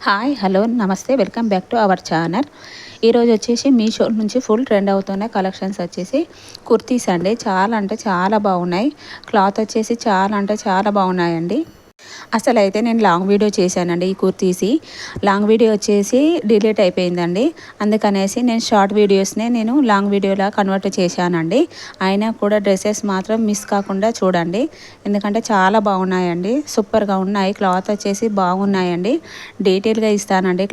Hi hello నమస్తే welcome back to our channel. ఈరోజు వచ్చేసి మీషో నుంచి ఫుల్ ట్రెండ్ అవుతున్న కలెక్షన్స్ వచ్చేసి కుర్తీస్ అండి. చాలా అంటే చాలా బాగున్నాయి. క్లాత్ వచ్చేసి చాలా అంటే చాలా బాగున్నాయండి. అసలు అయితే నేను లాంగ్ వీడియో చేశానండి. ఈ కుర్తీసి లాంగ్ వీడియో వచ్చేసి డిలీట్ అయిపోయిందండి. అందుకనేసి నేను షార్ట్ వీడియోస్నే నేను లాంగ్ వీడియోలా కన్వర్ట్ చేశానండి. అయినా కూడా డ్రెస్సెస్ మాత్రం మిస్ కాకుండా చూడండి, ఎందుకంటే చాలా బాగున్నాయండి. సూపర్గా ఉన్నాయి. క్లాత్ వచ్చేసి బాగున్నాయండి. డీటెయిల్గా ఇస్తానండి.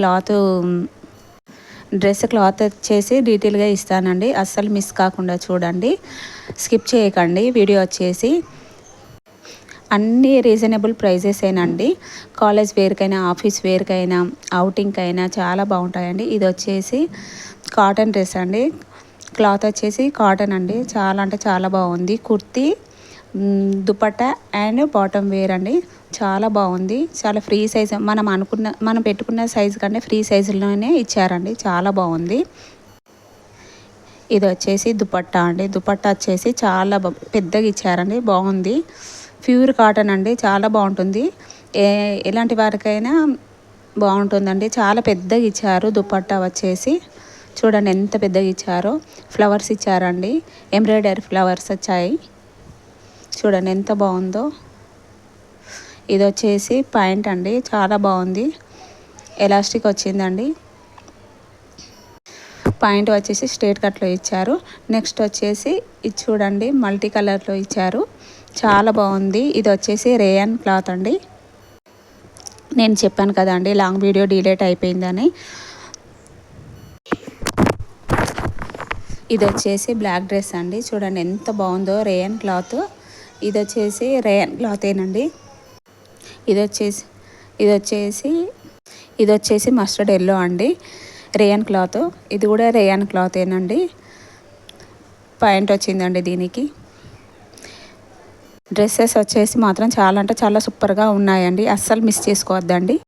డ్రెస్ క్లాత్ వచ్చేసి డీటెయిల్గా ఇస్తానండి. అస్సలు మిస్ కాకుండా చూడండి, స్కిప్ చేయకండి. వీడియో వచ్చేసి అన్నీ రీజనబుల్ ప్రైజెసేనండి. కాలేజ్ వేర్కైనా, ఆఫీస్ వేర్కైనా, అవుటింగ్కైనా చాలా బాగుంటాయండి. ఇది వచ్చేసి కాటన్ డ్రెస్ అండి. క్లాత్ వచ్చేసి కాటన్ అండి. చాలా అంటే చాలా బాగుంది. Kurti, dupatta and bottom wear అండి. చాలా బాగుంది. చాలా ఫ్రీ సైజ్, మనం పెట్టుకున్న సైజు కంటే ఫ్రీ సైజులోనే ఇచ్చారండి. చాలా బాగుంది. ఇది వచ్చేసి దుపట్టా అండి. దుపట్టా వచ్చేసి చాలా పెద్దగా ఇచ్చారండి. బాగుంది. ప్యూర్ కాటన్ అండి. చాలా బాగుంటుంది. ఎలాంటి వారికైనా బాగుంటుందండి. చాలా పెద్దగా ఇచ్చారు. దుపట్టా వచ్చేసి చూడండి ఎంత పెద్దగా ఇచ్చారో. ఫ్లవర్స్ ఇచ్చారండి. ఎంబ్రాయిడరీ ఫ్లవర్స్ వచ్చాయి. చూడండి ఎంత బాగుందో. ఇది వచ్చేసి ప్యాంట్ అండి. చాలా బాగుంది. ఎలాస్టిక్ వచ్చిందండి. పాయింట్ వచ్చేసి స్ట్రేట్ కట్లో ఇచ్చారు. నెక్స్ట్ వచ్చేసి ఇది చూడండి మల్టీ కలర్లో ఇచ్చారు. చాలా బాగుంది. ఇది వచ్చేసి రేయన్ క్లాత్ అండి. నేను చెప్పాను కదా అండి లాంగ్ వీడియో డిలీట్ అయిపోయిందని. ఇది వచ్చేసి బ్లాక్ డ్రెస్ అండి. చూడండి ఎంత బాగుందో. Rayon cloth. ఇది వచ్చేసి రేయన్ క్లాతేనండి. ఇది వచ్చేసి ఇది వచ్చేసి ఇది వచ్చేసి మస్టర్డ్ ఎల్లో అండి. Rayon cloth. ఇది కూడా రేయన్ క్లాతేనండి. పాయింట్ వచ్చిందండి దీనికి. డ్రెస్సెస్ వచ్చేసి మాత్రం చాలా అంటే చాలా సూపర్గా ఉన్నాయండి. అస్సలు మిస్ చేసుకోవద్దండి.